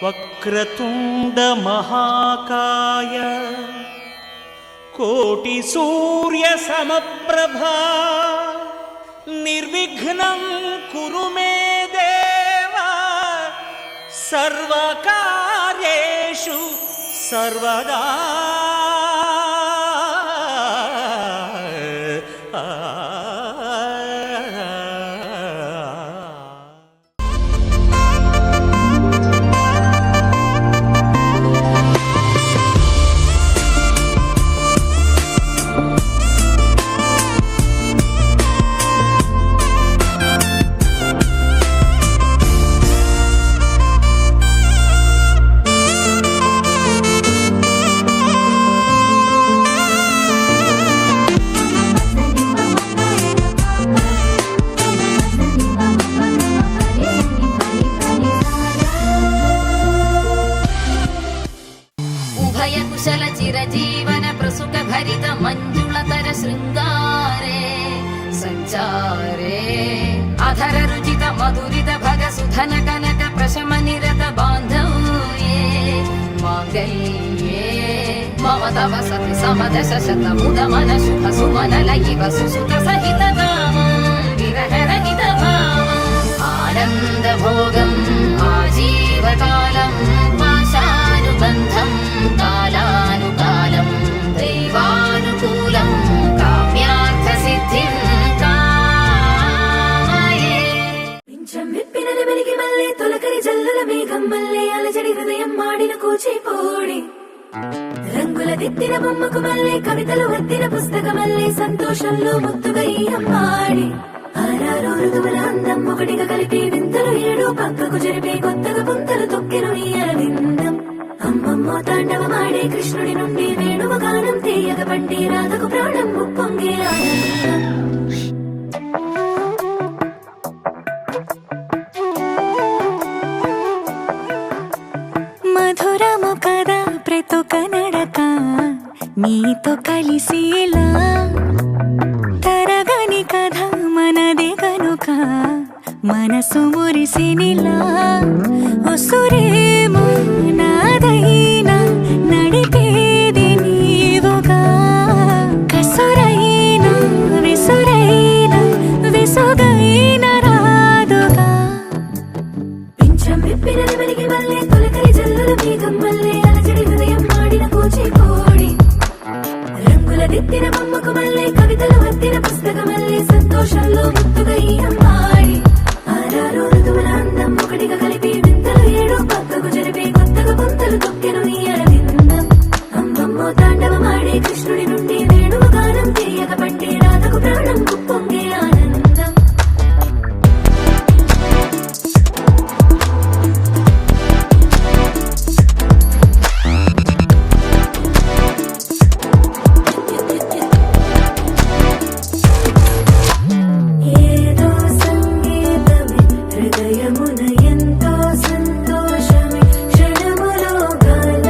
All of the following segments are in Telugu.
వక్రతుండ మహాకాయ కోటి సూర్య సమప్రభా నిర్విఘ్నం కురు మే దేవ సర్వకార్యేషు సర్వదా. కుశల చిరజీవన ప్రసుక భరిత మంజుళతర శృంగారే సంచారే అధర రుచిత మధురిత భగ సుధన కనక ప్రశమ నిరత బాంధవ్యే మాంగళ్యే మమ తవ సతి సమదశ శత ముద మన శుభ సుమనల ఇవ సుసుత సహిత కామం విరహరహిత భావం ఆనంద భోగం ఆజీవకాలం పాశానుబంధం కాలానుకాలం దైవానుకూలం కామ్యార్థ సిద్ధిం కామయే. పింఛం విప్పిన నెమలికి మల్లె తొలకరి జల్లుల మేఘం మల్లె అలజడి హృదయం మాడిన కూచిపూడి రంగుల దిద్దిన బొమ్మకు మల్లె కవితలు వద్దిన పుస్తకమల్లె సంతోషంలో ముద్దుగా ఈ అమ్మాడి ఆరారు ఋతువుల అందం ఒకటిగా కలిపి వింతలు ఏడు పక్కకు జరిపి కొత్తగా పుంతలు తొక్కెను ఈ అరవిందం. అమ్మమ్మో తాండవమాడే కృష్ణుడి నుండి వేణువ గానం తీయగ పండి రాధకు ప్రాణం ఉప్పొంగే ఆనందం. మధురము కదా ప్రతొక నడక నీతో కలిసేలా తరగని కథ మనదే కనుక మనసు మురిసినిలా ఒసురేమో నాదైనా నడిపేది నీవుగా కసురైనా విసురైనా విసుగైన రాదుగా. పింఛం విప్పిన నెమలికి మల్లె తొలకరి జల్లుల మేఘం మల్లె అలజడి హృదయం మాడిన కూచిపూడి రంగుల దిద్దిన బొమ్మకు మల్లె కవితలు వద్దిన పుస్తకమల్లె సంతోషంలో ముద్దుగా ఈ అమ్మాడి ఆరారు ఋతువుల అందం ఒకటిగా కలిపి వింతలు ఏడు పక్కకు జరిపి కొత్తగా పుంతలు తొక్కెను ఈ అరవిందం. అమ్మమ్మో తాండవమాడే కృష్ణుడి నుండి వేణువ గానం తీయగ పండి రాధకు ప్రాణం ఉప్పొంగే ఆనందం. ఏదో సంగీతమే హృదయమున ఎంతో సంతోషమే క్షణములో గాలి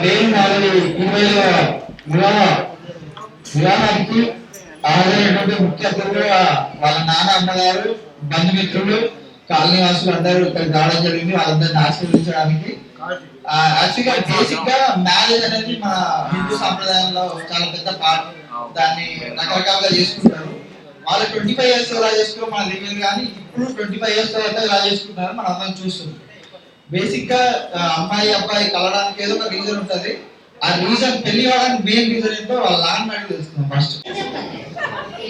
పెయిన్ ఆల్రెడీ 20వ వివాహానికి హాజరైనటువంటి ముఖ్య అతిథులు వాళ్ళ నాన్న అమ్మగారు బంధుమిత్రులు కాలనీ వాసులు అందరూ ఇక్కడ రావడం జరిగింది. వాళ్ళందరినీ ఆశీర్వదించడానికి. యాక్చువల్గా బేసిక్ గా మ్యారేజ్ అనేది మన హిందూ సాంప్రదాయంలో చాలా పెద్ద పార్ట్. దాన్ని రకరకాలుగా చేసుకుంటారు. వాళ్ళు 25 years ఎలా చేసుకున్నారో మనకు తెలియదు, కానీ ఇప్పుడు 25 years తర్వాత ఎలా చేసుకుంటారో మనం అందరం చూస్తున్నాం. బేసిక్ గా అమ్మాయి అబ్బాయి కలవడానికి ఏదో ఒక రీజన్ ఉంటుంది. ఆ రీజన్ పెళ్లి కావడానికి మెయిన్ రీజన్ ఏంటో వాళ్ళ నాన్న అడిగి తెలుసుకున్నాం. ఫస్ట్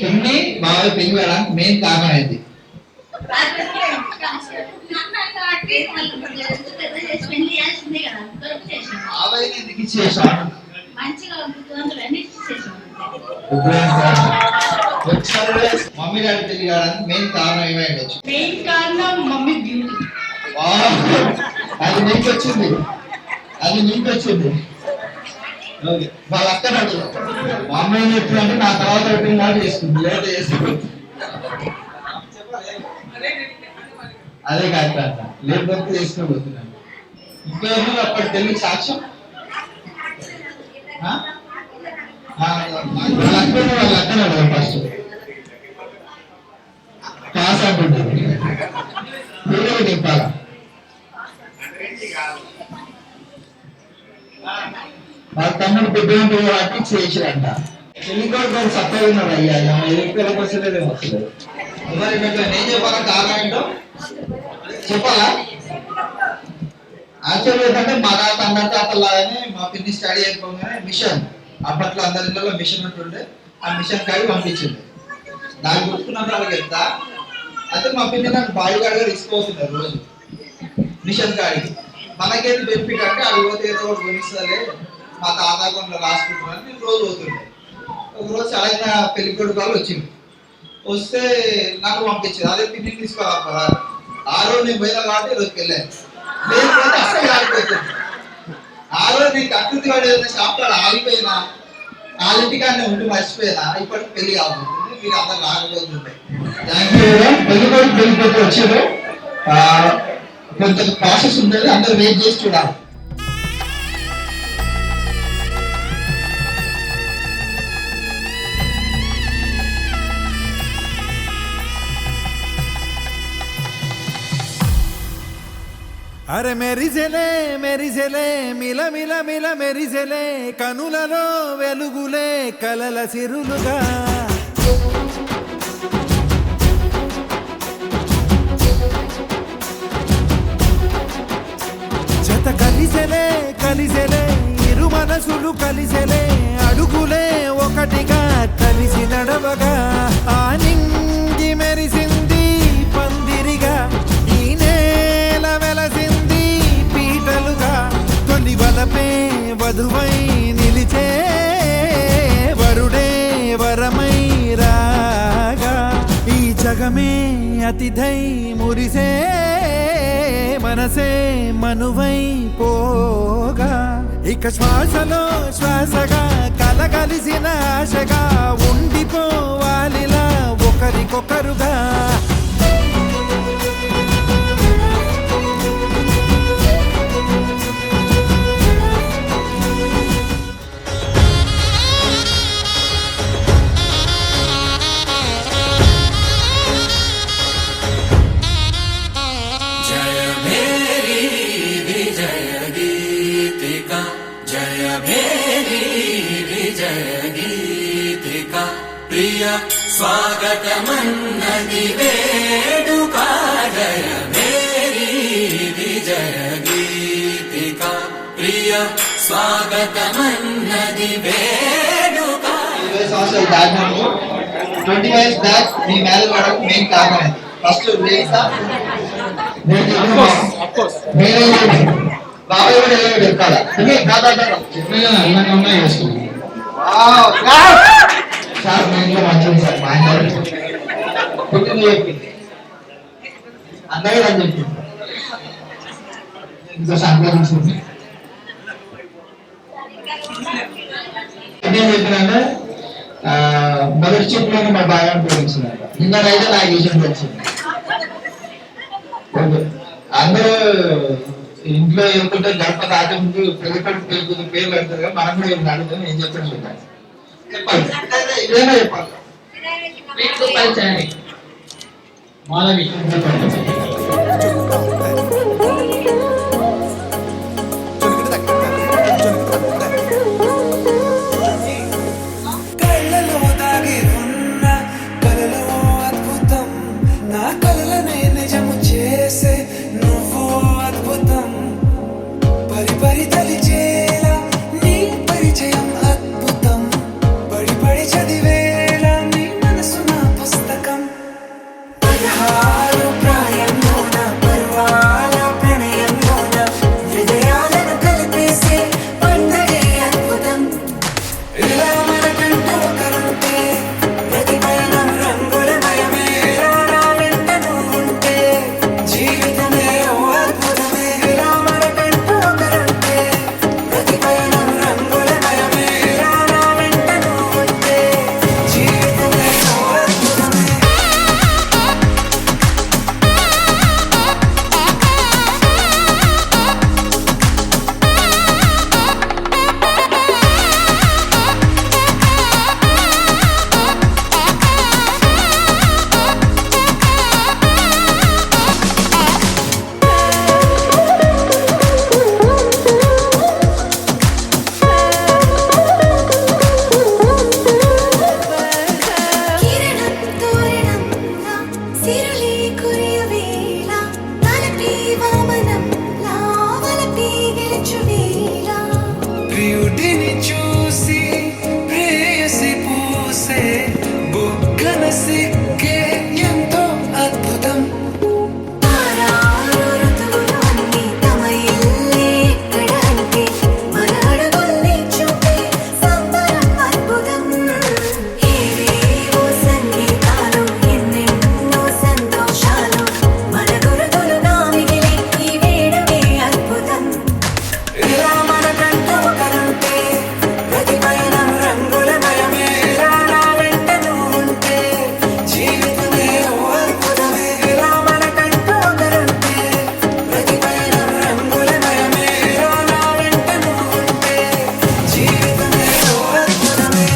పెళ్లి బాగా పెళ్లి కావడానికి మెయిన్ కారణం ఏంటి? ఎందుకు ఇచ్చేసాను మమ్మీ డాడీ పెళ్లి కావడానికి మెయిన్ కారణం ఏమై ఉండొచ్చు? మెయిన్ కారణం మమ్మీ బ్యూటీ. అది నీకు వచ్చింది, అది నీకు వచ్చింది. వాళ్ళ అక్కడ మా అమ్మాయి చెప్తుందంటే నా తర్వాత పెట్టిన మాట చేసుకుంది, లేట్ చేసుకుంది. అదే కాదు అంట, లేకపోతే చేసుకోబోతున్నాను. ఇంకా అప్పటి పెళ్లి సాక్ష్యం వాళ్ళ అక్కడ ఫస్ట్ పాస్ అంటుంటుంది. నింపాలా వాళ్ళ తమ్ముడు పెద్దగా వాటి చేసిరంట. పెళ్లి కొడుకు సత్తగా ఉన్నాడు. అయ్యా ఎదుర్కోవడానికి వస్తలేదు, వస్తలేదు. నేను చెప్పాలా కారణం ఏంటో చెప్పాలా? యాక్చువల్ ఏంటంటే మా తాత అన్న తాతలాగానే మా పిన్ని స్టడీ అయిపోగానే మిషన్, అప్పట్లో అందరి ఇళ్ళలో మిషన్ ఉంటుండే, ఆ మిషన్ కాడి పంపించింది. నాకు గుర్తుకున్నప్పుడు వాళ్ళకి చెప్తా. అయితే మా పిన్ని నాకు బాడీగార్డ్గా తీసుకుపోతున్నారు రోజు మిషన్ కాడికి. మనకేది బెనిఫిట్ అంటే అది పోతే ఏదో ఒకటి కొనిస్తలే, మా తాత కొన్ని రాసుకుంటున్నాను నేను రోజు పోతుండే. ఒకరోజు సడన్గా పెళ్లి కొడుకు వాళ్ళు వచ్చింది. వస్తే నాకు పంపించింది, అదే పిన్నిని తీసుకోవాలి. ఆ రోజు నేను పోయినా కాబట్టి ఈరోజుకి వెళ్ళాను. లేకపోతే అసలు ఆగిపోతుంది. ఆ రోజు నీకు అకృతి వాడు ఏదైనా షాప్ లో ఆగిపోయినా, వాళ్ళింటికాన్ని ఉండి మర్చిపోయినా ఇప్పటికి పెళ్లి కాబోతుంది. మీరు అందరు రాకపోతుంటాయి. పెళ్లి కొడుకు పెళ్లి కొడుకు వచ్చారు. కొంత ప్రాసెస్ ఉంటుంది, అందరూ వెయిట్ చేసి చూడాలి. అరే మెరిసెలే మెరిసెలే మిల మిల మిల మెరిసెలే కనులలో వెలుగులే కలల సిరులుగా. జత కలిసెలే కలిసెలే ఇరు మనసులు కలిసెలే అడుగులే ఒకటిగా కలిసి నడవగా. ఆ నింగి మెరిసింది పందిరిగా, ఈ నేల వెలసింది పీటలుగా. తొలి వలపే వధువై నిలిచే వరుడే వరమై రాగా. ఈ జగమే అతిథై మురిసే మనసే మనువై పోగా. ఇక శ్వాసలో శ్వాసగా కలగలిసిన ఆశగా ఉండిపోవాలిలా ఒకరికొకరుగా. ప్రియ స్వాగతమన్నది వేడుక జయ మేరీ విజయ గీతిక. ప్రియ స్వాగతమన్నది వేడుక. 20 సంవత్సరాలు దాటినప్పుడు 20 years బ్యాక్ మీ మ్యారేజ్ అవడానికి మెయిన్ కారణం ఏంటి? ఫస్ట్ బాబాయ్ కూడా ఏదో చెప్తారా? అన్నకన్నా చేసుకుంటాం సార్. మా ఇంట్లో మంచిది సార్, మా ఇంట్లో చెప్పింది అందరూ అని చెప్పింది. ఇంకో సంక్రమించింది ఏం చెప్పినంటే మొదటి చెప్పులను మా బాగా ఉపయోగించిందంట. నిన్నైతే నాకు విషయం తెలిసింది. అందరూ ఇంట్లో వెళ్తుంటే గడప దాటి ముందు పెళ్ళిపడి పేరు పెడతారు కదా, మనం కూడా ఏమి అడుగుతాం, ఏం చెప్పండి చెప్పాలి, చెప్పాలి ఇదేనా చెప్పాలి. వేణుగోపాల్చారి మాధవి కళ్ళలో దాగి ఉన్న కలలో అద్భుతం, నా కలలనే నిజము చేసే నువ్వు అద్భుతం, పరి తలిచేలా నీ పరిచయం అద్భుతం, పడి చదివేలా నీ మనసు నా పుస్తకం, 16 ప్రాయంలోన పర్వాల ప్రణయంలోన హృదయాలను కలిపేసే పండగే అద్భుతం, ఇలా మనకంటూ ఒకరుంటే ప్రతిపైన రంగులమయమే, ఇలా నా వెంట నువ్వుంటే జీవితమే ఓ అద్భుతమే, ఇలా మనకంటూ ఒకరుంటే ప్రతిపైన రంగులమయమే, ఇలా నా వెంట నువ్వుంటే జీవితమే ఓ అద్భుతమే. కిరణం తోరణంలా సిరులే కురియవేళ తలపి వామనంలా వలపి గెలుచువేళ ప్రియుడిని చూసి ప్రేయసి పూసే బుగ్గన సిగ్గే ఎంతో అద్భుతం, తారారు ఋతువులు అన్నీ తమ ఇల్లే ఎక్కడ అంటే మన అడుగుల్ని చూపే సంబరం అద్భుతం, ఏవేవో సంగీతాలు ఎన్నెన్నో సంతోషాలు మన గురుతులుగా మిగిలే ఈ వేడుకే అద్భుతం, ఇలా మనకంటూ ఒకరుంటే ప్రతిపైన రంగులమయమే, ఇలా నా వెంట నువ్వుంటే జీవితమే ఓ అద్భుతమే, ఇలా మనకంటూ ఒకరుంటే ప్రతిపైన రంగులమయమే, ఇలా నా వెంట నువ్వుంటే జీవితమే ఓ అద్భుతమే.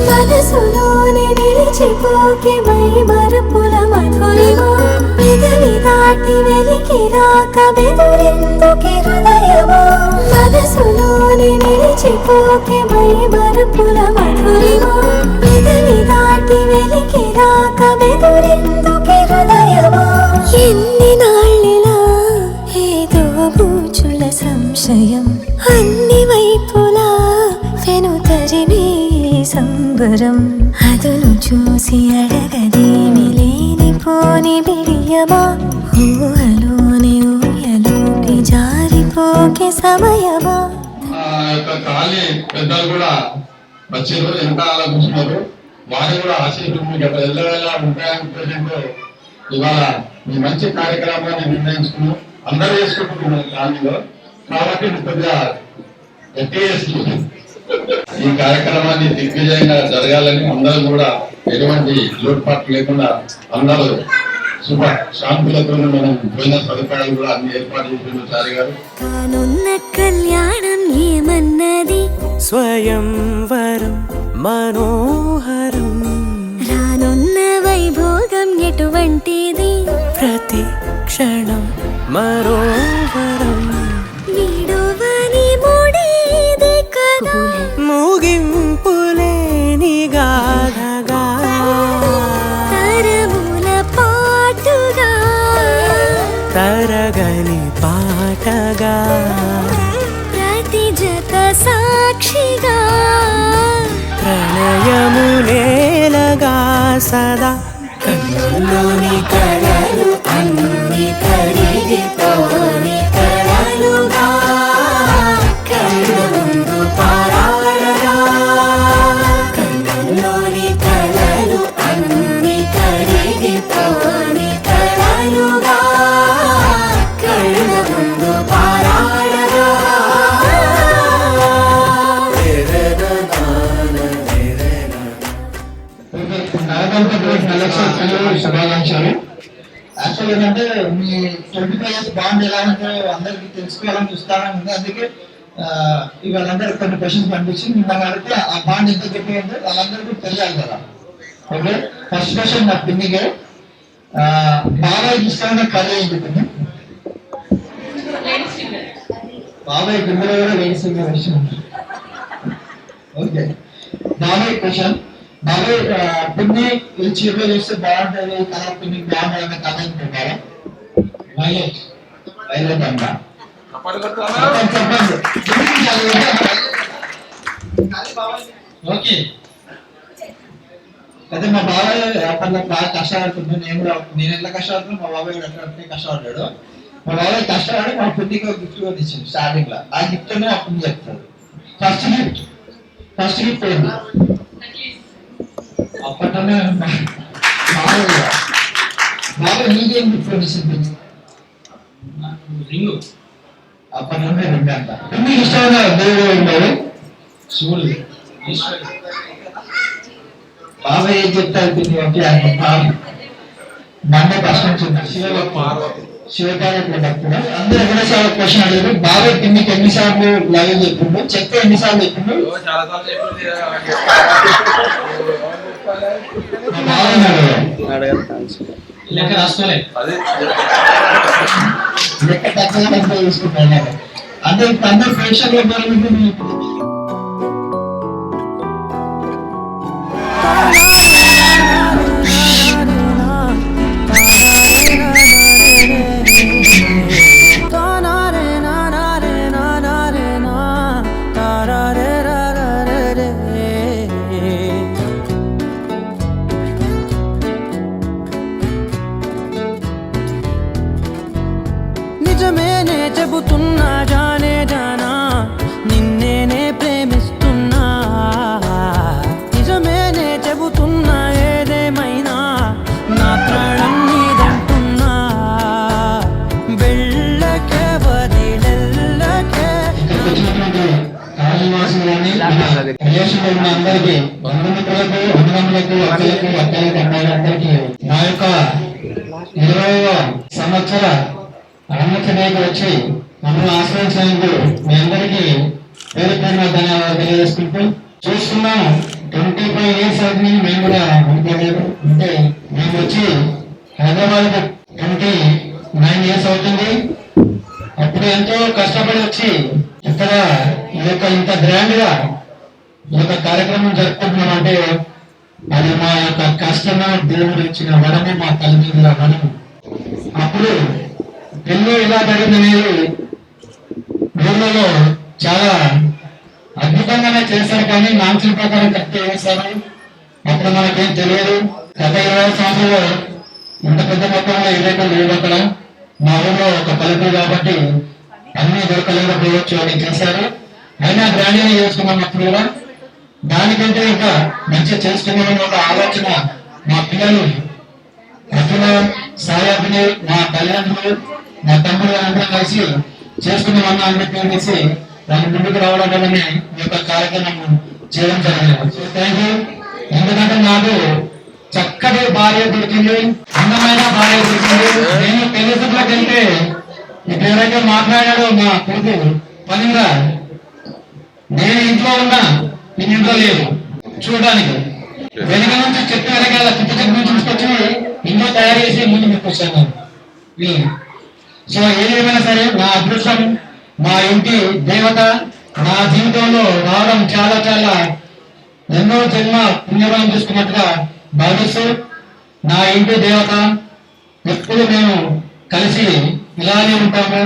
మనసులోనే నిలిచిపోకే మై మరపుల మధురిమా, పెదవి దాటి వెలికి రాక బెదురెందుకే హృదయమా, మనసులోనే నిలిచిపోకే మై మరపుల మధురిమా, పెదవి దాటి వెలికి రాక బెదురెందుకే హృదయమా, ఎన్ని నాళ్ళిలా ఏదో బూచుల సంశయం, అన్ని వైపులా వెను తరిమే సంబరం, అదును చూసి అడగదేమి లేనిపోని బిడియమా, ఊహలోని ఊయలోకి జారిపోకే సమయమా. ఖాళీ పెద్దలు కూడా వచ్చారు, ఎంత ఆలోచించినారు, వారు కూడా ఆశీర్వదించి గత ఎల్లవేళ ఉంటాయని ఉద్దేశంతో ఇవాళ ఈ మంచి కార్యక్రమాన్ని నిర్ణయించుకున్నాం, అందరూ చేసుకుంటున్నారు కాలనీలో, కాబట్టి కొద్దిగా గట్టిగా ఈ కార్యక్రమాన్ని దిగ్విజయంగా జరగాలని అందరూ కూడా ఎటువంటి లోటుపాట్లు లేకుండా అందరూ శుభ శాంతులతో మనం పోయిన సదుపాయాలు కూడా అన్ని ఏర్పాటు చేసిన చారి గారు. కానున్న కళ్యాణం ఏమన్నది, స్వయంవరం మనోహరం, రానున్న వైభోగం ఎటువంటిది, ప్రతి క్షణం మరోవరం, వీడువని ముడేది కదా, ముగింపులేని గాథగా, తరముల పాటుగా, తరగని పాటగా, ప్రతి జత సాక్షిగా, ప్రణయము నేలగా సదా, కన్నుల్లోని కళలు అన్ని కరిగిపోని కళలుగా, కళ్ళ ముందు పారాడు శుభాకాంక్షలు. యాక్చువల్ ఏంటంటే మీ 25 years బాండ్ ఎలా ఉందో అందరికి తెలుసుకోవాలని చూస్తానని ఉంది. అందుకే వాళ్ళందరూ కొన్ని క్వశ్చన్స్ పంపించి మిమ్మల్ని అడిగితే ఆ బాండ్ ఎంత గట్టిగా ఉందో వాళ్ళందరికీ తెలియాలి కదా. ఓకే, ఫస్ట్ క్వశ్చన్ నా పిన్నికే, బాబాయ్ ఇష్టమైన కర్రీ ఏంటి పిన్ని? బాబాయ్ గుండెలో కూడా వేడిసింగ్ విషయం. ఓకే, బాబాయ్ క్వశ్చన్, బాబాయ్ పిన్ని ఈ చీరలో చూస్తే బాగుంటుంది కలర్, పిన్ని బాగుంటుంది కలర్ అనుకుంటారా? వైలెట్. వైలెట్ అంట. ఓకే, అయితే మా బాబాయ్ అప్పట్లో బాగా కష్టపడుతుంది. నేను ఎట్లా కష్టపడుతున్నా మా బాబాయ్ కూడా అట్లా కష్టపడ్డాడు. మా బాబాయ్ కష్టపడి మా పిన్నికి ఒక గిఫ్ట్ కూడా ఇచ్చింది స్టార్టింగ్ లో. ఆ గిఫ్ట్ అనే మా పిన్ని చెప్తారు. ఫస్ట్ గిఫ్ట్ ఏంటి? అప్పట్లోనే బాబాయ్ నీకేం గిఫ్ట్ ఇచ్చింది? రింగు. అప్పట్లోనే రింగ్ అంట. పిన్నికి ఇష్టమైన దేవుడు ఉన్నారు శివుడు. బాబాయ్ ఏం చెప్తారు పిన్ని? ఓకే మండే ప్రశ్న శివపార్వతి భక్తుడు. అందరూ ఎన్నోసార్లు క్వశ్చన్ అడిగారు. బాబాయ్ పిన్నికి ఎన్నిసార్లు లైవ్ చెప్పిండు? చెప్తే ఎన్నిసార్లు చెప్పిండు? లెక్క రాసుకోలే. లెక్క తక్కువ తీసుకుంటాను. అందరు ప్రేక్షకులు నిజమేనే చెబుతున్నా జానే జానా నిన్నేనే ప్రేమిస్తున్నా. నిజమేనే చెబుతున్నా ఏదేమైనా నా ప్రాణం నీదంటున్నా. వెళ్ళకే వదిలెల్లకే. అందరికీ బంధుమిత్రులకు, అన్నదమ్ములకు, అక్కలకు, అక్కలకు, అమ్మాయిలందరికీ నా యొక్క 20వ సంవత్సర అన్నచనకు వచ్చి మమ్మల్ని ఆశ్రయించినందుకు మీ అందరికీ పేరు పేరున ధన్యవాదాలు తెలియజేసుకుంటూ చూస్తున్నాం. 25 years అవుతుంది. మేము కూడా అనుకోలేదు. అంటే మేము వచ్చి హైదరాబాద్ 29 years అవుతుంది. అప్పుడు ఎంతో కష్టపడి వచ్చి ఇక్కడ ఈ యొక్క ఇంత గ్రాండ్ గా ఈ యొక్క కార్యక్రమం జరుపుకుంటున్నాం అంటే అది మా యొక్క కష్టమే, దేవుడు ఇచ్చిన వరమే, మా తల్లిదండ్రుల వరము. అప్పుడు పెళ్ళి ఎలా జరిగిందనేది ఊళ్ళలో చాలా అద్భుతంగానే చేశారు. కానీ నాంచుల ప్రకారం కరెక్ట్ చేశారు. అప్పుడు మనకేం తెలియదు. గత 20 సంవత్సరాలు ఇంత పెద్ద మొత్తంలో ఏదైతే లేదు అక్కడ. మా ఊళ్ళో ఒక పల్లెటూరు కాబట్టి అన్ని దొరకలేకపోవచ్చు అని చేశారు. అయినా గ్రాండ్గా చేసుకున్నాం. అప్పుడు కూడా దానికంటే ఇంకా మంచిగా చేసుకున్నామని ఒక ఆలోచన మా పిల్లలు అర్జున, సాయి అభినయ్, మా తల్లిదండ్రులు, మా తమ్ముడు అందరం కలిసి చేసుకున్నామన్నా అని చెప్పేసి దాని ముందుకు రావడం వల్లనే ఈ యొక్క కార్యక్రమం చేయడం జరిగింది. Thank you. ఎందుకంటే నాకు చక్కటి భార్య దొరికింది, అందమైన భార్య దొరికింది. నేను పెళ్లి సభలోకి వెళ్తే ఇప్పుడు ఎవరైతే మాట్లాడాడో మా కొడుకు పనిగా, నేను ఇంట్లో ఉన్నా, నేను ఇంట్లో లేదు చూడడానికి. వెనుక నుంచి చెట్టు వెనకాల చుట్టు చెట్టు నుంచి తీసుకొచ్చి ఇంట్లో తయారు చేసి ముందు తీసుకొచ్చాను. సో ఏదేమైనా సరే నా అదృష్టం, మా ఇంటి దేవత నా జీవితంలో రావడం చాలా చాలా ఎన్నో జన్మ పుణ్యబలం చేసుకున్నట్టుగా భావిస్తూ నా ఇంటి దేవత ఎప్పుడు మేము కలిసి ఇలానే ఉంటాము.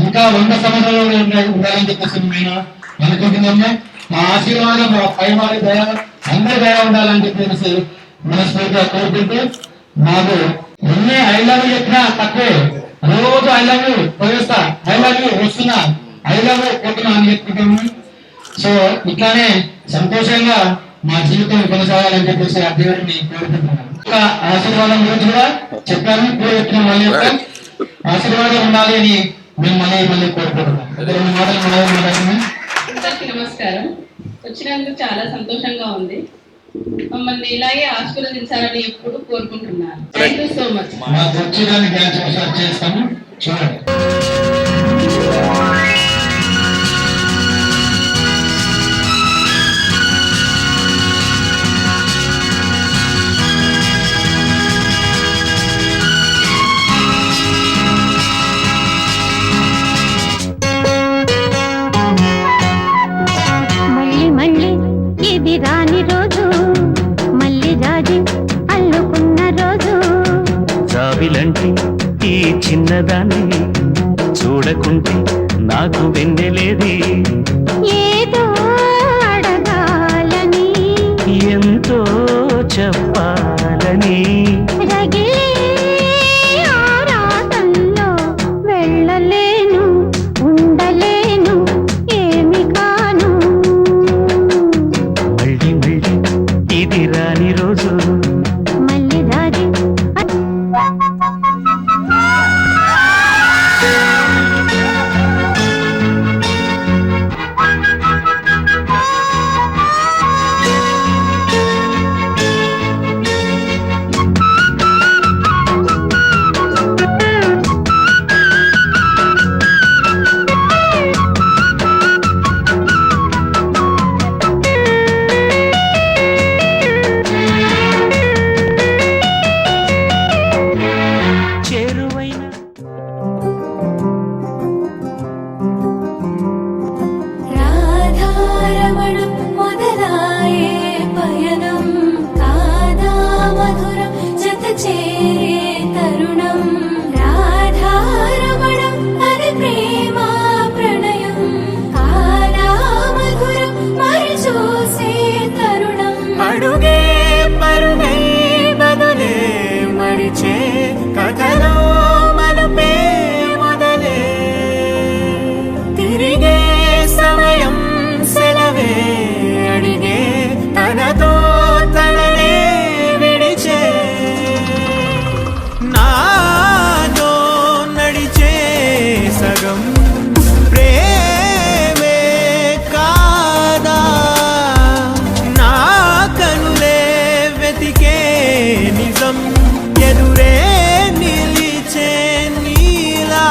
ఇంకా 100 సంవత్సరాలు ఉండాలని చెప్పేసి మేము అనుకుంటున్నాము. మా ఆశీర్వాదం, మా పైవారి దయ, అందరి దయ ఉండాలని చెప్పేసి మనస్ఫూర్తిగా కోరుకుంటూ, నాకు ఎన్ని ఐ లవ్ యూ చెప్పినా తక్కువే. రోజు ఐ లవ్ యూ పోయిస్తా, ఐ లవ్ యూ వస్తున్నా, ఐ లవ్ యూ పోతున్నా అని చెప్పుకుంటాము. సో ఇట్లానే సంతోషంగా మా జీవితం కొనసాగాలని చెప్పేసి ఆ దేవుడిని కోరుకుంటున్నాను. ఇంకా ఆశీర్వాదం గురించి కూడా చెప్పాను. కోరుకుంటున్నాం. మళ్ళీ ఆశీర్వాదం ఉండాలి అని మేము మళ్ళీ కోరుకుంటున్నాం. 2 మాటలు మాట్లాడుతున్నాం. నమస్కారం. వచ్చినందుకు చాలా సంతోషంగా ఉంది. మమ్మల్ని ఇలాగే ఆశీర్వదించాలని ఎప్పుడు కోరుకుంటున్నాను. Thank you so much. మా వచ్చేదాన్ని డ్యాన్స్ ఒకసారి చేస్తాము చూడండి. మళ్ళీ మళ్ళీ ఇది రాని రోజు, మళ్ళీ జాజి అల్లుకున్న రోజు. జాబిలంటే ఈ చిన్నదాన్ని చూడకుంటే నాకు వెన్నెలేది. ఏదో అడగాలని, ఎంతో చెప్పాలని, రగిలే ఆరాటంలో వెళ్ళలేను, ఉండలేను, ఏమి కాను. మళ్ళీ మళ్ళీ ఇది రాని రోజు. మళ్ళీ జాజి చేరువైన రాధారమణం మొదలాయే పయనం, కాదా మధురం జత చేరే తరుణం. రాధారమణం అది ప్రేమ ప్రణయం, కాదా మధురం మరి చూసే తరుణం. అడుగే పరుగే బదులే మరిచే కథలో మనపే మొదలే. తిరిగే సమయం సెలవే అడిగే తనతో తననే విడిచే. నాతో నడిచే సగం ప్రేమే కాదా, నా కనులే వెతికే నిజం ఎదురే నిలిచే నీలా.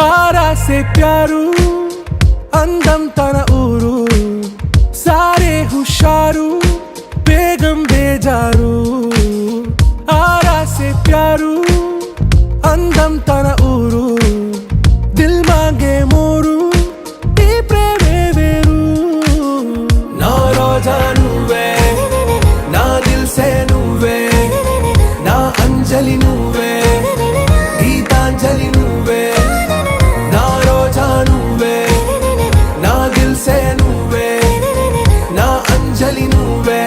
ఆరా సే ప్యారు అందం తన ఊరు, సారే హుషారు బేగం బేజారు. ఆరా సే ప్యారు అందం తన ఊరు, దిల్ మాంగే మోరు, ఈ ప్రేమే వేరు. నా రోజా నువ్వే, నా దిల్ సే నువ్వే, నా అంజలి నువ్వే, గీతాంజలి నువ్వే. నా రోజా నువ్వే, నా దిల్ సే నువ్వే, నా అంజలి నువ్వే,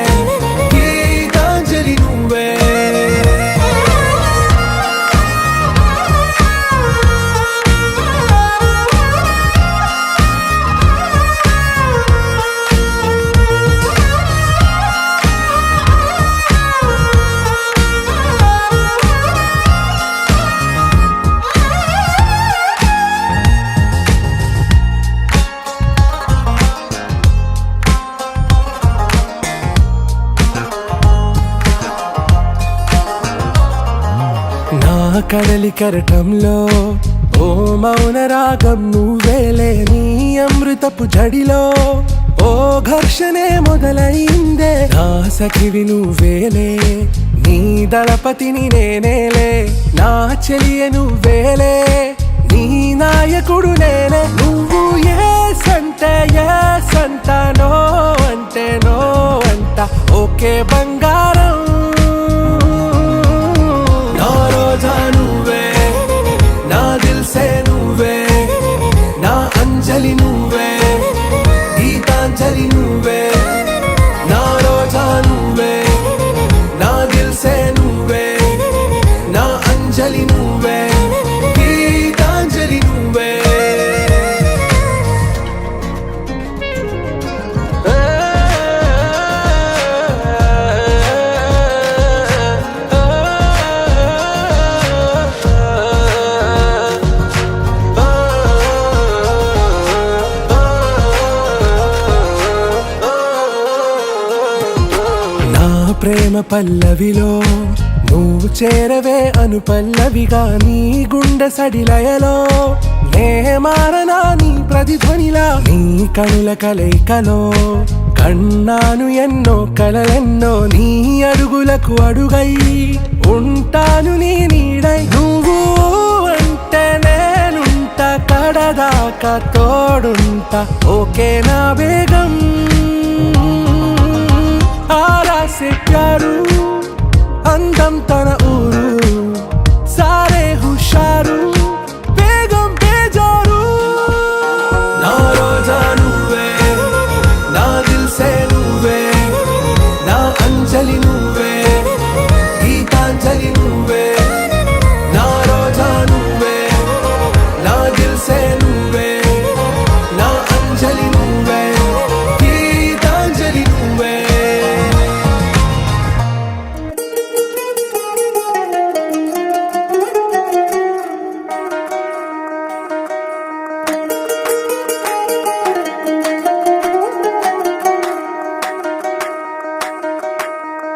గీతాంజలి నువ్వే. నా కడలి కరటంలో ఓ మౌన రాగం నువ్వేలే, నీ అమృతపు జడిలో ఓ ఘర్షణే మొదలైందే. నా సఖివి నువ్వేలే, నీ దళపతిని నేనేలే, నా చెలియ నువ్వేలే, నీ నాయకుడు నేనే. నువ్వు ఏ సంటే ఏ సంట, నో అంటే నో అంట, ఓకే బంగారం. నా రోజా నువ్వే, నా దిల్ సే నువ్వే, నా అంజలి నువ్వే, గీతాంజలి నువ్వే. నా రోజా నువ్వే, అంజలి నువ్వే గీతాంజలి నువ్వే ప్రేమ పల్లవిలో నువ్వు చేరవే అను పల్లవిగా నీ గుండె సడిలయలో నే మారనా నీ ప్రతిధ్వనిలా నీ కనుల కలయికలో కన్నాను ఎన్నో కలలెన్నో నీ అడుగులకు అడుగై ఉంటాను నీ నీడై నువ్వు అంటే నేనుంట కడదాకా తోడుంటా ఓకే నా బేగం आरा से प्यारू अंदम तन ऊरू सारे हुशारू बेगम बेजारू ना रोजा नुवे ना दिल से नुवे ना अंजलि नुवे गीतांजलि नुवे ना रोजा नुवे ना दिल से नुवे ना अंजलि नुवे गीतांजलि नुवे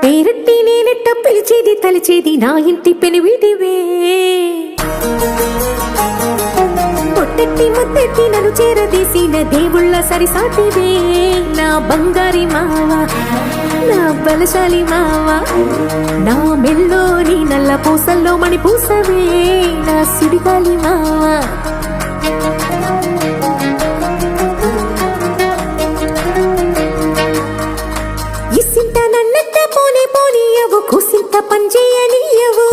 పేరట్టి నేనెట్ట పిలిచేది తలిచేది నా ఇంటి పెనివిటివే పొట్టెట్టి ముద్దెట్టి నన్ను చేరదీసిన దేవుళ్ళ సరిసాటివే నా బంగారి మావా నా బలశాలి మావా నా మెల్లోని నల్ల పూసల్లో మణి పూసవే నా సుడిగాలి మావా కూసింత పంచేయనియవు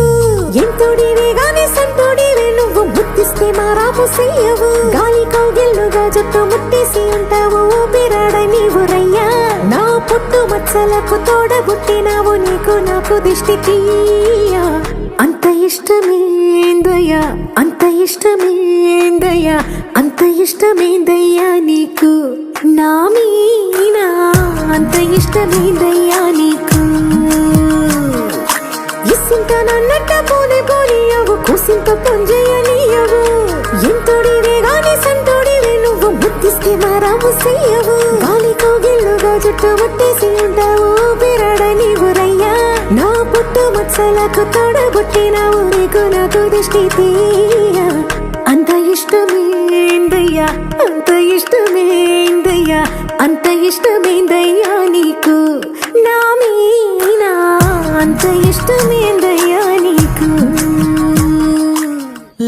ఎంతోడివే గాని సంతోడివే నువ్వు ముద్దిస్తే మారాము చెయ్యవు గాలి కౌగిల్లుగా జుట్టు ముట్టేసి ఉంటావు ఊపిరాడ నీవు రయ్యా నా పుట్టు మచ్చలకు తోడబుట్టినావు నీకు నాకు దిష్టి తీయా అంత ఇష్టమేందయ్యా అంత ఇష్టమేందయ్యా అంత ఇష్టమేందయ్యా నీకు నా మీనా అంత ఇష్టమేందయ్యా నీకు ఇసింత నన్నట్ట పోనే పోనీయవు కూసింత పొంజేయనీయవు ఎంతోడివే గాని సంతోడివే నువ్వు ముద్దిస్తే మారాము చెయ్యవు గాలి కౌగిల్లుగా జుట్టు ముట్టేసి ఉంటావు ఊపిరాడ నీవు రయ్యా నా పుట్టు మచ్చలకు తోడబుట్టినావు నీకు నాకు దిష్టి తీయా అంత ఇష్టమేందయ్యా అంత ఇష్టమేందయ్యా అంత ఇష్టమేందయ్యా నీకు నా మీనా అంత ఇష్టమేందయ్యా నీకు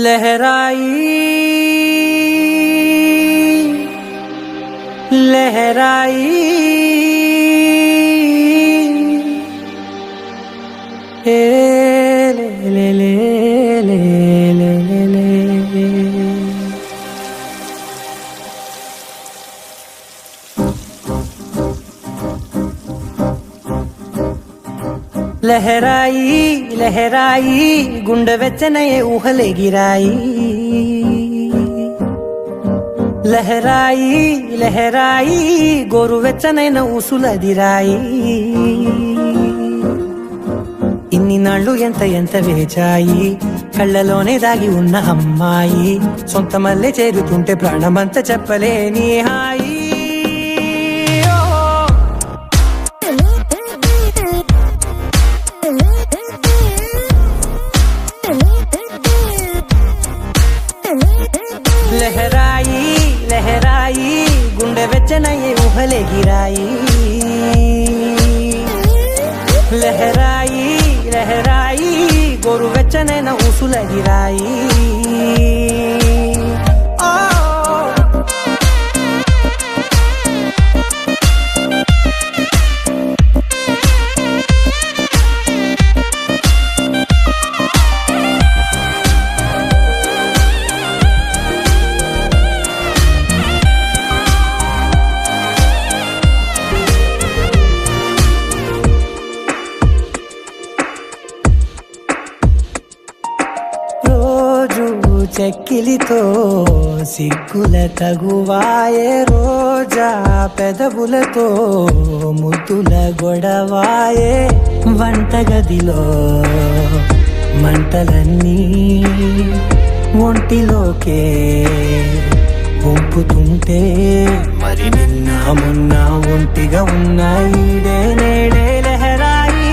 లహరాయి లహరాయి ఏ లే లే లే లే లే లే లహరాయి లహరాయి గుండె వెచ్చనయే ఊహలే గిరాయి లహరాయి లహరాయి గోరు వెచ్చనైన ఊసులదిరాయి ఇన్ని నాళ్ళు ఎంత ఎంత వేచాయి కళ్ళలోనే దాగి ఉన్న అమ్మాయి సొంత మల్లె చేరుతుంటే ప్రాణమంతా చెప్పలేని హాయి లహరాయి లహరాయి గుండె వెచ్చనయ్యే ఊహలే గిరాయి లహరాయి లహరాయి గోరు వెచ్చనైన ఊసులగిరాయి రోజు చెక్కిలితో సిగ్గుల తగువాయే రోజా పెదవులతో ముద్దుల గొడవాయే వంటగదిలో మంటలన్నీ ఒంటిలోకే వంపుతుంటే మరి నిన్న మొన్న ఒంటిగా ఉన్న ఈడే నేడే లహరాయి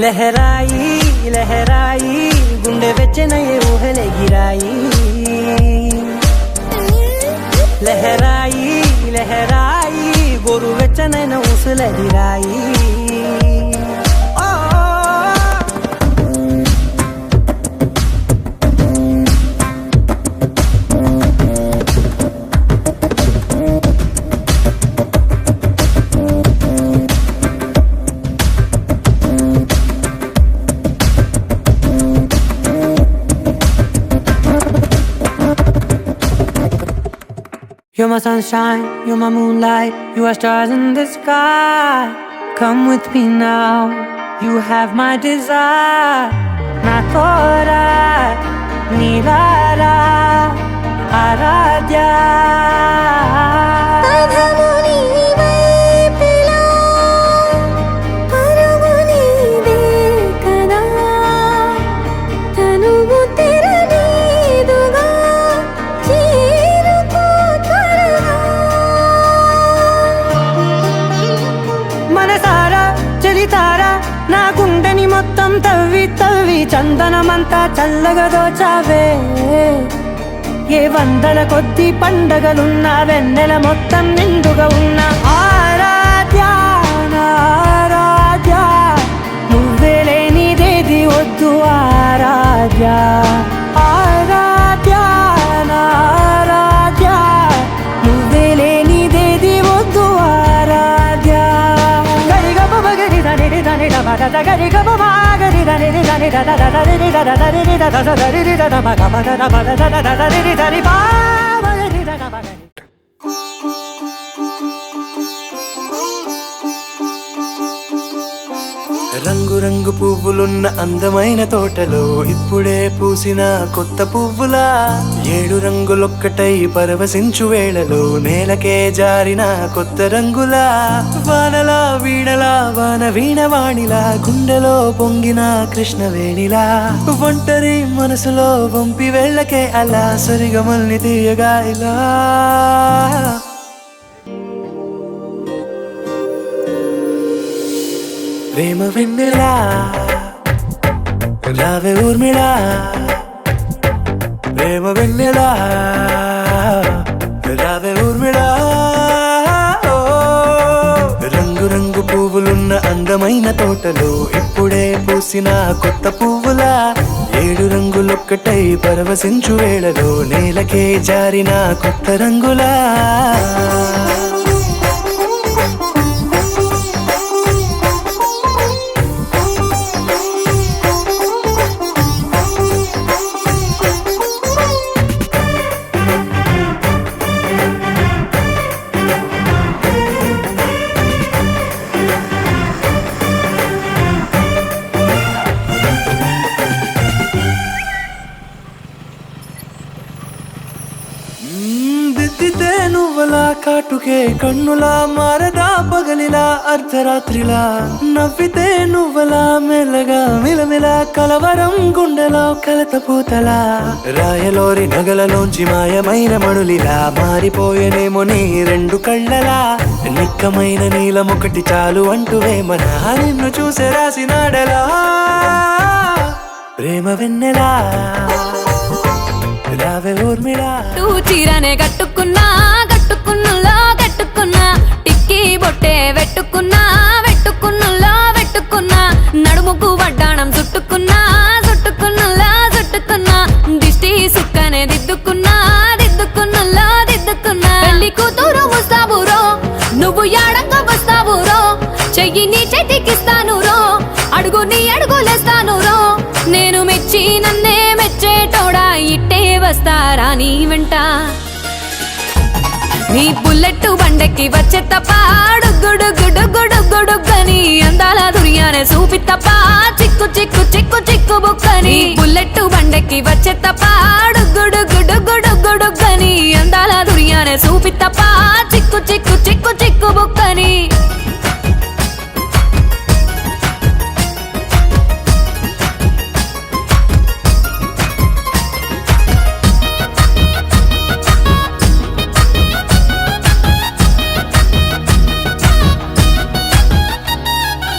లహరాయి లహరాయి గుండె వెచ్చనయే ఊహలెగిరాయి లహరాయి లహరాయి గోరు వెచ్చనైన ఊసులెగిరాయి You're my sunshine, you're my moonlight, you are stars in the sky. Come with me now, you have my desire. Na tora, nilara, aradya. నా గుండెని మొత్తం తవ్వి తవ్వి చందనమంతా చల్లగా దోచావే ఏ వందల కొద్ది పండగలున్నా వెన్నెల మొత్తం నిండుగా ఉన్న ఆరాధ్య ఆరాధ్య నువ్వే లేనిదేది వద్దు ఆరాధ్య ఆరాధ్య ఆరాధ్య నువ్వే లేనిదేది వద్దు ఆరాధ్య గరిగ బగరి దని దని da ga ri ga ma ga ri da ni da ni da da da ri da da da ri da da da ri da da ma ga ma da da ma da da da ri da ri ba ma ri da da ma ga రంగు రంగు పువ్వులున్న అందమైన తోటలో ఇప్పుడే పూసిన కొత్త పువ్వులా 7 రంగులొక్కటై పరవశించు వేళలో నేలకే జారిన కొత్త రంగులా వానలా వీణలా వాన వీణవాణిలా గుండెలో పొంగిన కృష్ణవేణిలా ఒంటరి మనసులో వంపి వెళ్ళకే అలా సరిగమల్ని తీయగా ఇలా ప్రేమ వెన్నెలా రావే ఊర్మిళా ప్రేమ వెన్నెలా రావే ఊర్మిళా రంగు రంగు పువ్వులున్న అందమైన తోటలో ఇప్పుడే పూసిన కొత్త పువ్వులా 7 రంగులొక్కటై పరవశించు వేళలో నేలకే జారిన కొత్త రంగులా దిద్దితే నువ్వలా కాటుకే కన్నులా మారదా పగలిలా అర్ధరాత్రిలా నవ్వితే నువ్వలా మెల్లగా మిలమిలా కలవరం గుండెలో కలత పూతలా రాయలోరి నగలలోంచి మాయమైన మణులిలా మారిపోయేనేమో నీ 2 కళ్ళలా నిక్కమైన నీలమొకటి చాలు అంటూ వేమనా నిన్ను చూసే రాసినాడలా ప్రేమ వెన్నెలా రావే ఊర్మిళా చీరనే కట్టుకున్నా కట్టుకున్నులో కట్టుకున్నా టిక్కీ బొట్టే వెట్టుకున్నా వెట్టుకున్నులో వెట్టుకున్నా నడుముకు వడ్డాణం చుట్టుకున్నా చుట్టుకున్నులో చుట్టుకున్నా దిష్టి సుక్కనే దిద్దుకున్నా దిద్దుకున్నులో దిద్దుకున్నా పెళ్లి కూతురు వస్తావురో నువ్వు యాడంగా వస్తావురో చెయ్యి నీ చేతికిస్తాను రో అడుగు నీ అడుగులేస్తాను రో నేను మెచ్చి నన్నే మెచ్చేటోడా ఇట్టే వస్తారా నీ వెంట నీ బుల్లెట్ బండెక్కి వచ్చే తప్ప డుగ్గుడుగ్గుడుగ్గుడుగ్గుడుగ్గని అందాల దుర్యానే చూపి తప్ప చిక్కు చిక్కు చిక్కు చిక్కు బుక్కని బుక్కని బుల్లెట్ బండెక్కి వచ్చే తప్ప గుడు గుడు గుడు గుడు గని అందాల దుర్యానే చూపి తప్ప చిక్కు చిక్కు చిక్కు చిక్కు బుక్కని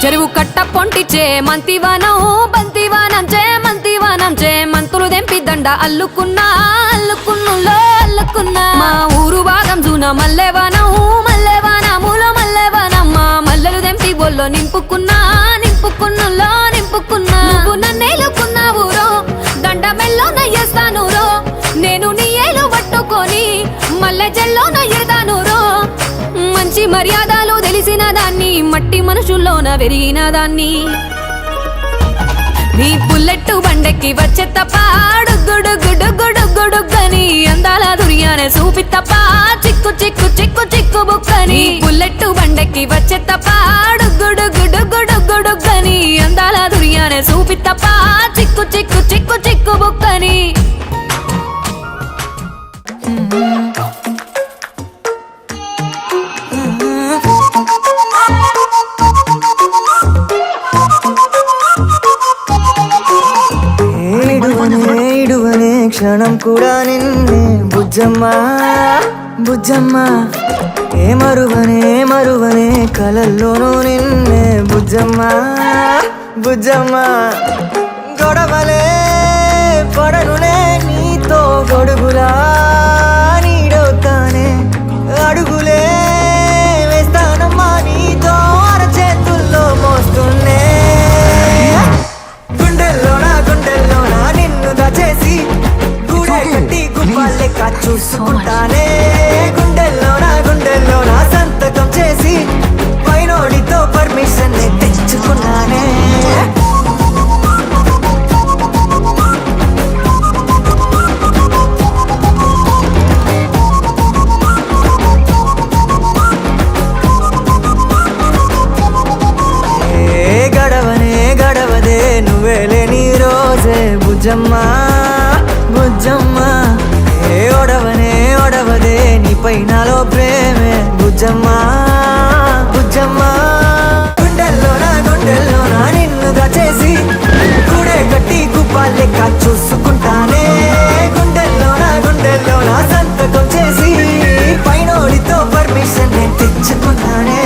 చెరువు కట్ట పొంటిచే మంతివానం బంతివానం చే మంతులు దెంపి దండ అల్లుకున్నా అల్లుకున్నులో అల్లుకున్నా మా ఊరు భాగం జూన మల్లెవానములో మల్లెవానమ్మ మల్లెలు దెంపి బొల్లో నింపుకున్నా నింపుకున్నులో నింపుకున్నా నువ్వు నన్నేలుకున్నావు రో దండ మెల్లో నయ్యేస్తాను రో నేను నీ ఏలు పట్టుకొని మల్లె జల్లో నయ్యేదాను రో మంచి మర్యాదలు తెలిసిన దాన్ని మట్టి మనుషుల్లోన పెరిగిన దాన్ని నీ బుల్లెట్ బండెక్కి వచ్చే తప్ప గుడు గుడు గుడు గుడు గని అందాల దుర్యానే చూపి తప్ప చిక్కు చిక్కు చిక్కు చిక్కు బుక్కని బుల్లెట్ బండెక్కి వచ్చే తప్ప గుడు గుడు గుడు గుడు గని అందాల దుర్యానే చూపి తప్ప చిక్కు చిక్కు చిక్కు చిక్కు బుక్కని ఇడువనే క్షణం కూడా నిన్నే బుజ్జమ్మా బుజ్జమ్మా ఏ మరువనే కలల్లోనూ నిన్నే బుజ్జమ్మా బుజ్జమ్మా గొడవలే పడనులే నీతో గొడుగులా నీడవుతానే అడుగులే వేస్తానమ్మా నీతో అరచేతుల్లో మోస్తున్నే గుండెల్లోనా నిన్ను దచేసి గూడే కట్టి గువ్వాలెక్క చూసుకుంటానే గుండెల్లోనా సంతకం చేసి పైనోడితో పర్మిషన్ తెచ్చుకున్నానే గడవదే నువ్వేలే నీ రోజే బుజ్జమ్మా బుజ్జమ్మా ఏ ఒడవదే నీ పైనలో ప్రేమే బుజ్జమ్మా బుజ్జమ్మా గుండెల్లోనా నిన్ను దచేసి గూడే కట్టి గువ్వాలెక్క చూసుకుంటానే గుండెల్లోనా సంతకం చేసి పైనోడితో పర్మిషన్ తెచ్చుకున్నానే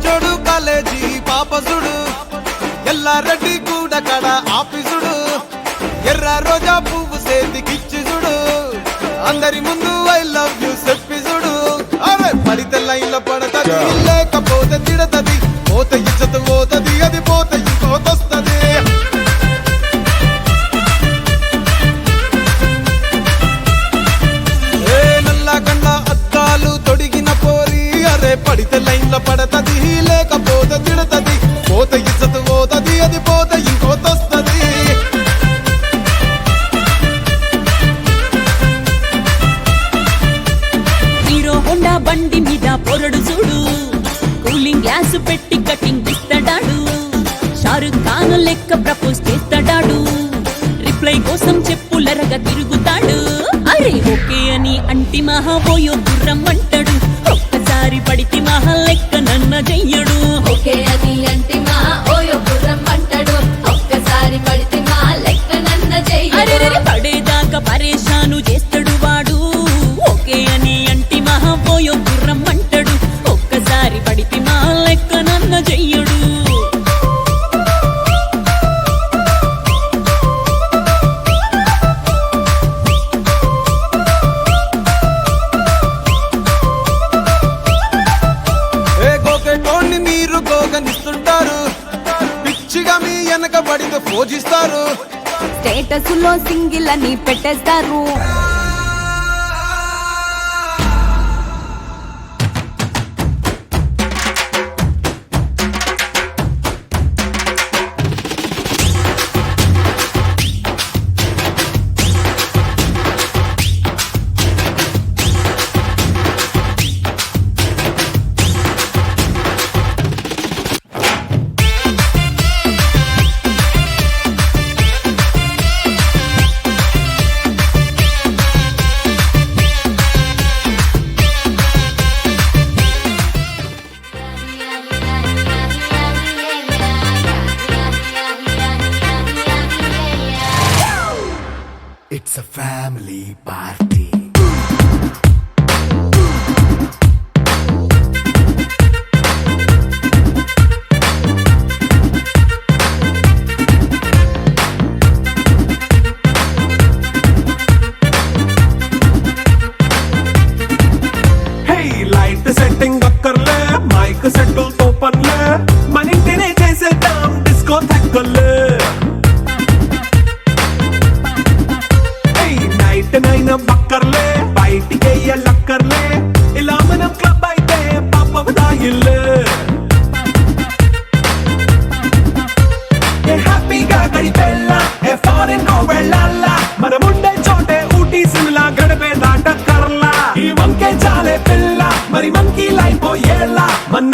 జోడు కాలేజీ పాపసుడు ఎల్లారెడ్డి కూడా కడ ఆఫీసుడు ఎర్ర రోజా పువ్వు సేతికిచ్చి చూడు అందరి ముందు ఐ లవ్ యూ చెప్పి చూడు అరే పడితే లైన్లో పడతది లేకపోతే తిడతది పోత ఇచ్చత పోతది అది పోత ఇంకోతొస్తది నల్లా కన్నా అద్దాలు తొడిగిన పోరి అరే పడితే లైన్లో పడతది లేకపోతే తిడతది పోత ఇచ్చత పోతది అది పోత ఇంకోతొస్తది హీరో హోండా బండి మీద పొరడు చూడు కూలింగ్ గ్లాస్ పెట్టి కటింగ్ ఇస్తాడాడు షారుఖ్ ఖాన్ లెక్క ప్రపోజ్ చేస్తాడాడు రిప్లై కోసం చెప్పులరగా తిరుగుతాడు అరే ఓకే అని అంటి మహా పోయో గుర్రం అంటాడు ఒక్కసారి పడితి మహా లెక్క నన్న చెయ్యడు ఓకే అది అంటి మా ఓయో గుర్రం అంటాడు ఒక్కసారి పడితే మా లెక్క నన్న చెయ్యడు పడేదాకా పరేషాను చేస్తాడు వాడు ఓకే అని అంటి మహా పోయో గుర్రం అంటాడు ఒక్కసారి పడితే మా లెక్క నన్న చెయ్యడు స్టేటస్ లో సింగిల్ అని పెట్టేస్తారు. It's a family party. Hey, light setting అక్కర్లే మైక్ సెట్టుల్ తో పనులే మన ఇంటినే చేసేద్దాం డిస్కో థక్కర్లే. నైట్ నైన్ బక్కర్లే బయటికి లక్కర్లే ఇలా మనం క్లబ్ అయితే పాప దాయిల్లే. హ్యాపీగా గడిపెళ్ళ ఏ ఫారెన్ కో వెళ్ళాల మనం ఉండే చోటే ఊటీ సిమ్లా గడిపే దాటక్కర్లా. ఈ వంకే చాలే పిల్ల మరి మంకీ లైఫ్ ఏళ్ళ మన